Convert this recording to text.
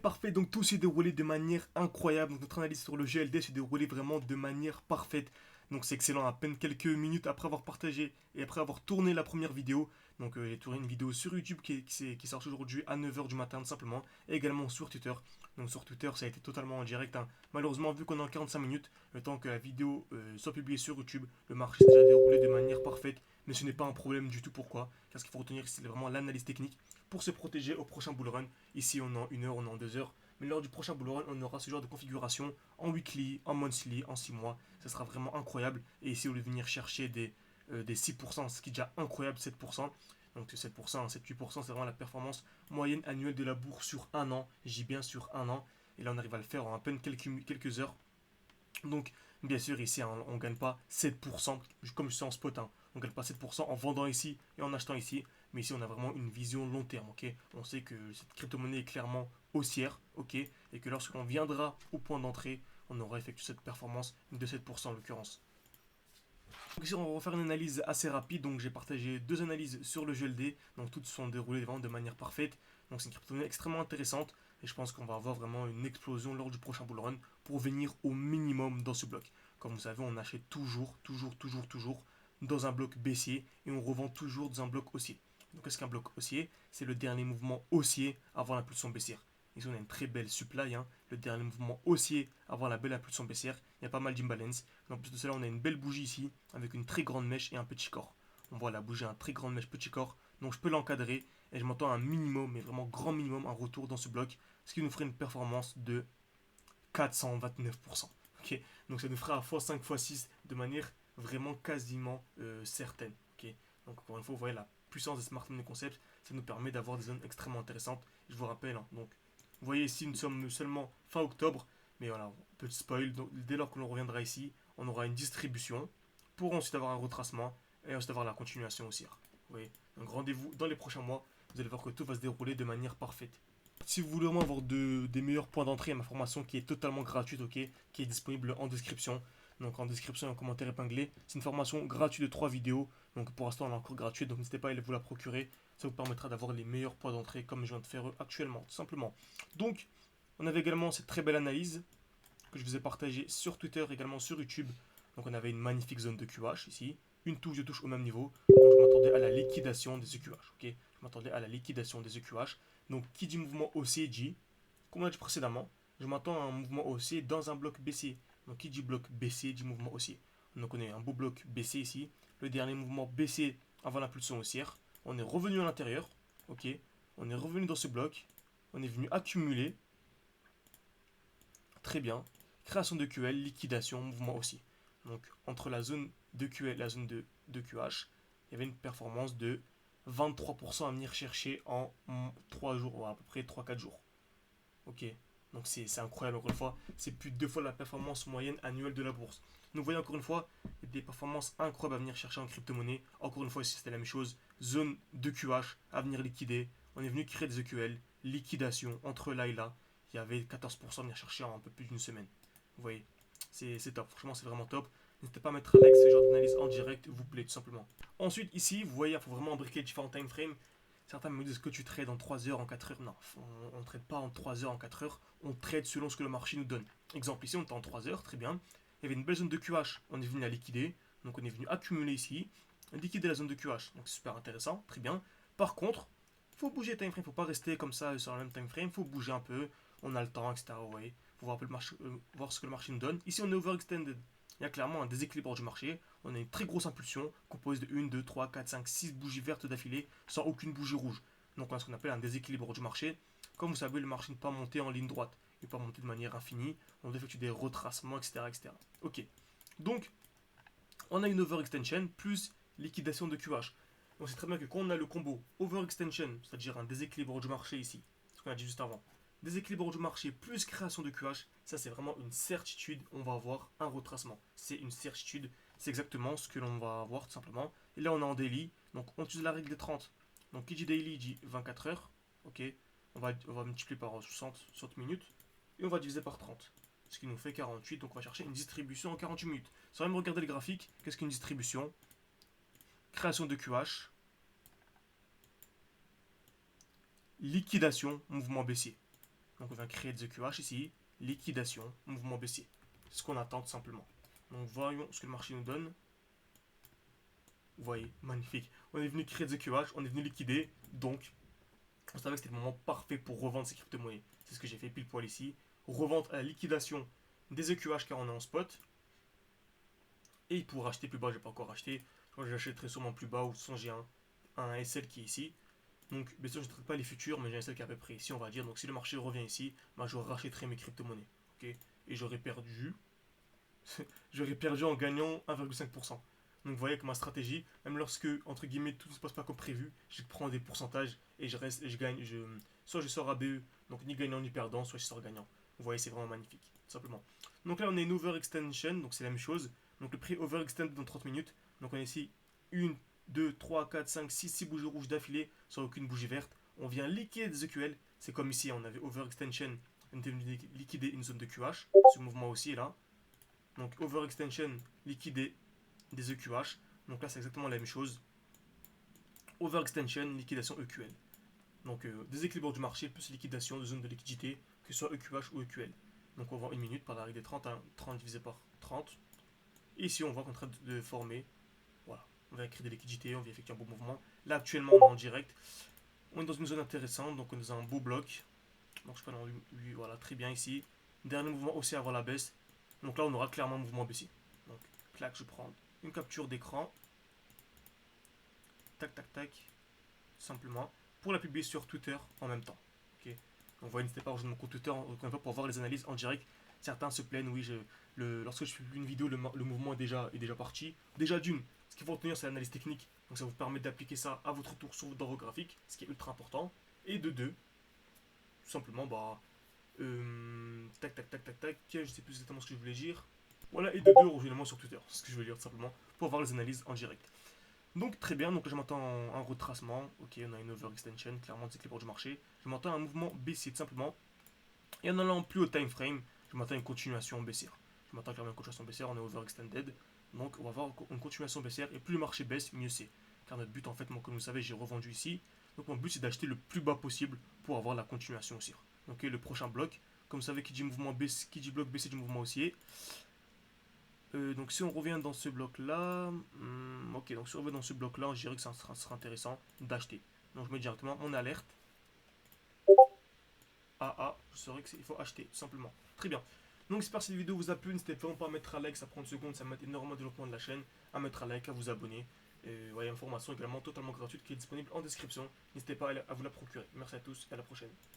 parfait, donc tout s'est déroulé de manière incroyable. Donc notre analyse sur le GLD s'est déroulée vraiment de manière parfaite. Donc c'est excellent, à peine quelques minutes après avoir partagé et après avoir tourné la première vidéo. Donc j'ai tourné une vidéo sur YouTube qui sort aujourd'hui à 9 h du matin tout simplement. Et également sur Twitter. Donc sur Twitter ça a été totalement en direct, hein. Malheureusement vu qu'on est en 45 minutes, le temps que la vidéo soit publiée sur YouTube, le marché s'est déjà déroulé de manière parfaite. Mais ce n'est pas un problème du tout, pourquoi? Car ce qu'il faut retenir c'est vraiment l'analyse technique pour se protéger au prochain bull run. Ici, on est en 1 heure, on est en 2 heures. Mais lors du prochain bull run, on aura ce genre de configuration en weekly, en monthly, en 6 mois. Ça sera vraiment incroyable. Et ici, on va venir chercher des 6%, ce qui est déjà incroyable, 7%. Donc 7%, 7-8%, c'est vraiment la performance moyenne annuelle de la bourse sur un an. J'y bien sur un an. Et là, on arrive à le faire en à peine quelques heures. Donc, bien sûr, ici, hein, on ne gagne pas 7%, comme je suis en spot, hein. On ne gagne pas 7% en vendant ici et en achetant ici. Mais ici, on a vraiment une vision long terme. Ok, on sait que cette crypto-monnaie est clairement haussière. Ok, et que lorsqu'on viendra au point d'entrée, on aura effectué cette performance de 7% en l'occurrence. Donc ici, on va refaire une analyse assez rapide. Donc, j'ai partagé deux analyses sur le GLD. Donc, toutes sont déroulées vraiment de manière parfaite. Donc, c'est une crypto-monnaie extrêmement intéressante. Et je pense qu'on va avoir vraiment une explosion lors du prochain bull run pour venir au minimum dans ce bloc. Comme vous savez, on achète toujours dans un bloc baissier et on revend toujours dans un bloc haussier. Donc, qu'est-ce qu'un bloc haussier? C'est le dernier mouvement haussier avant l'impulsion baissière. Ici, on a une très belle supply, hein. Le dernier mouvement haussier avant la belle impulsion baissière. Il y a pas mal d'imbalance. En plus de cela, on a une belle bougie ici avec une très grande mèche et un petit corps. On voit la bougie, un très grande mèche, petit corps. Donc je peux l'encadrer et je m'entends un minimum, mais vraiment grand minimum, un retour dans ce bloc, ce qui nous ferait une performance de 429%. Ok, donc ça nous fera à x5 x6 de manière vraiment quasiment certaine. Ok, donc encore une fois, vous voyez la puissance des smart money concepts, ça nous permet d'avoir des zones extrêmement intéressantes. Je vous rappelle, hein, donc vous voyez ici, nous sommes seulement fin octobre, mais voilà, petit spoil, donc, dès lors que l'on reviendra ici, on aura une distribution pour ensuite avoir un retracement et ensuite avoir la continuation haussière. Vous voyez, donc rendez-vous dans les prochains mois, vous allez voir que tout va se dérouler de manière parfaite. Si vous voulez vraiment avoir des meilleurs points d'entrée, il y a ma formation qui est totalement gratuite, ok, qui est disponible en description. Donc en description et en commentaire épinglé. C'est une formation gratuite de 3 vidéos. Donc pour l'instant elle est encore gratuite, donc n'hésitez pas à aller vous la procurer. Ça vous permettra d'avoir les meilleurs points d'entrée comme je viens de faire actuellement, tout simplement. Donc on avait également cette très belle analyse que je vous ai partagée sur Twitter, également sur YouTube. Donc on avait une magnifique zone de QH ici, une touche de touche au même niveau. Donc je m'attendais à la liquidation des EQH, ok. Je m'attendais à la liquidation des EQH. Donc qui dit mouvement haussier dit, comme on a dit précédemment, je m'attends à un mouvement haussier dans un bloc baissier. Donc qui dit bloc baissier dit mouvement haussier. Donc on a un beau bloc baissier ici. Le dernier mouvement baissier avant l'impulsion haussière. On est revenu à l'intérieur. Ok. On est revenu dans ce bloc. On est venu accumuler. Très bien. Création de QL, liquidation, mouvement haussier. Donc entre la zone de QL et la zone de QH, il y avait une performance de 23% à venir chercher en 3 jours, ou à peu près 3-4 jours. Ok, donc c'est incroyable encore une fois, c'est plus de 2 fois la performance moyenne annuelle de la bourse. Donc vous voyez encore une fois, il y a des performances incroyables à venir chercher en crypto-monnaie. Encore une fois, ici c'était la même chose, zone de QH à venir liquider. On est venu créer des EQL, liquidation entre là et là. Il y avait 14% à venir chercher en un peu plus d'une semaine. Vous voyez, c'est top, franchement c'est vraiment top. N'hésitez pas à mettre un like, ce genre d'analyse en direct vous plaît tout simplement. Ensuite ici, vous voyez, il faut vraiment imbriquer différents time frames. Certains me disent que tu trades en 3 heures, en 4 heures. Non, on ne trade pas en 3 heures, en 4 heures. On trade selon ce que le marché nous donne. Exemple, ici, on était en 3 heures, très bien. Il y avait une belle zone de QH. On est venu la liquider. Donc, on est venu accumuler ici. Liquider la zone de QH. Donc, c'est super intéressant, très bien. Par contre, il faut bouger le time frame. Il ne faut pas rester comme ça sur le même time frame. Il faut bouger un peu. On a le temps, etc. Il faut voir, un peu le marché, voir ce que le marché nous donne. Ici, on est overextended. Il y a clairement un déséquilibre du marché. On a une très grosse impulsion composée de 1, 2, 3, 4, 5, 6 bougies vertes d'affilée sans aucune bougie rouge. Donc on a ce qu'on appelle un déséquilibre du marché. Comme vous savez, le marché ne peut pas monter en ligne droite. Il ne peut pas monter de manière infinie. On doit effectuer des retracements, etc., etc. Ok. Donc, on a une overextension plus liquidation de QH. Donc c'est très bien que quand on a le combo overextension, c'est-à-dire un déséquilibre du marché ici, ce qu'on a dit juste avant, déséquilibre du marché plus création de QH, ça c'est vraiment une certitude, on va avoir un retracement. C'est une certitude, c'est exactement ce que l'on va avoir tout simplement. Et là on est en daily, donc on utilise la règle des 30. Donc qui dit daily dit 24 heures, ok, on va multiplier par 60 minutes, et on va diviser par 30. Ce qui nous fait 48, donc on va chercher une distribution en 48 minutes. Sans même regarder le graphique, qu'est-ce qu'une distribution? Création de QH, liquidation, mouvement baissier. Donc on vient créer des EQH ici, liquidation, mouvement baissier. C'est ce qu'on attend tout simplement. Donc voyons ce que le marché nous donne. Vous voyez, magnifique. On est venu créer des EQH, on est venu liquider, donc on savait que c'était le moment parfait pour revendre ces crypto-monnaies. C'est ce que j'ai fait pile poil ici. Revente à la liquidation des EQH car on est en spot. Et pour acheter plus bas, je n'ai pas encore acheté. Je crois que j'achèterai sûrement plus bas ou sans j'ai un SL qui est ici. Donc bien sûr je ne traite pas les futurs, mais j'ai un SL qui est à peu près ici on va dire. Donc si le marché revient ici, bah, je rachèterai mes crypto-monnaies. Ok. Et j'aurais perdu. J'aurais perdu en gagnant 1,5%. Donc vous voyez que ma stratégie, même lorsque, entre guillemets, tout ne se passe pas comme prévu, je prends des pourcentages et je reste, et je gagne. Soit je sors à BE, donc ni gagnant ni perdant, soit je sors gagnant. Vous voyez, c'est vraiment magnifique, tout simplement. Donc là, on est une overextension, donc c'est la même chose. Donc le prix overextend dans 30 minutes. Donc on a ici 1, 2, 3, 4, 5, 6 bougies rouges d'affilée, sans aucune bougie verte. On vient liquider des EQL. C'est comme ici, on avait overextension, on était venu liquider une zone de QH. Ce mouvement aussi est là. Donc overextension, liquider des EQH. Donc là, c'est exactement la même chose. Overextension, liquidation EQL. Donc déséquilibre du marché plus liquidation de zone de liquidité, que ce soit EQH ou EQL. Donc on va voir une minute par la règle des 30, hein, 30 divisé par 30. Et ici, on voit qu'on est en train de former. Voilà, on va créer des liquidités, on va effectuer un beau mouvement. Là, actuellement, on est en direct. On est dans une zone intéressante, donc on est dans un beau bloc. Donc je prends lui, voilà, très bien ici. Dernier mouvement aussi avant la baisse. Donc là, on aura clairement un mouvement baissier. Donc, clac, je prends une capture d'écran. Tac, tac, tac. Simplement. Pour la publier sur Twitter en même temps. Ok. Donc, voilà, n'hésitez pas à rejoindre mon compte Twitter pour voir les analyses en direct. Certains se plaignent, oui, lorsque je publie une vidéo, le mouvement est déjà parti. Déjà d'une, ce qu'il faut retenir, c'est l'analyse technique. Donc ça vous permet d'appliquer ça à votre tour dans vos graphiques, ce qui est ultra important. Et de deux, tout simplement, bah, tac, tac, tac, tac, tac. Je sais plus exactement ce que je voulais dire. Voilà, et de deux, rejoignez-moi sur Twitter, c'est ce que je veux dire tout simplement, pour voir les analyses en direct. Donc très bien, donc là je m'attends un retracement. Ok, on a une overextension, clairement déséquilibre du marché. Je m'attends un mouvement baissier tout simplement. Et en allant plus au time frame, je m'attends une continuation baissière. Je m'attends clairement à une continuation baissière, on est overextended. Donc on va voir une continuation baissière, et plus le marché baisse, mieux c'est. Car notre but en fait, moi comme vous le savez, j'ai revendu ici. Donc mon but c'est d'acheter le plus bas possible pour avoir la continuation haussière. Ok, le prochain bloc, comme vous savez, qui dit mouvement baisse, qui dit bloc baissier du mouvement haussier. Donc si on revient dans ce bloc là, ok, donc si on revient dans ce bloc là, je dirais que ça sera intéressant d'acheter. Donc je mets directement mon alerte. Je saurais qu'il faut acheter, tout simplement. Très bien. Donc j'espère que cette vidéo vous a plu, n'hésitez vraiment pas à mettre un like, ça prend une seconde, ça m'aide énormément au développement de la chaîne, à mettre un like, à vous abonner. Et voyez, information également totalement gratuite qui est disponible en description. N'hésitez pas à vous la procurer. Merci à tous et à la prochaine.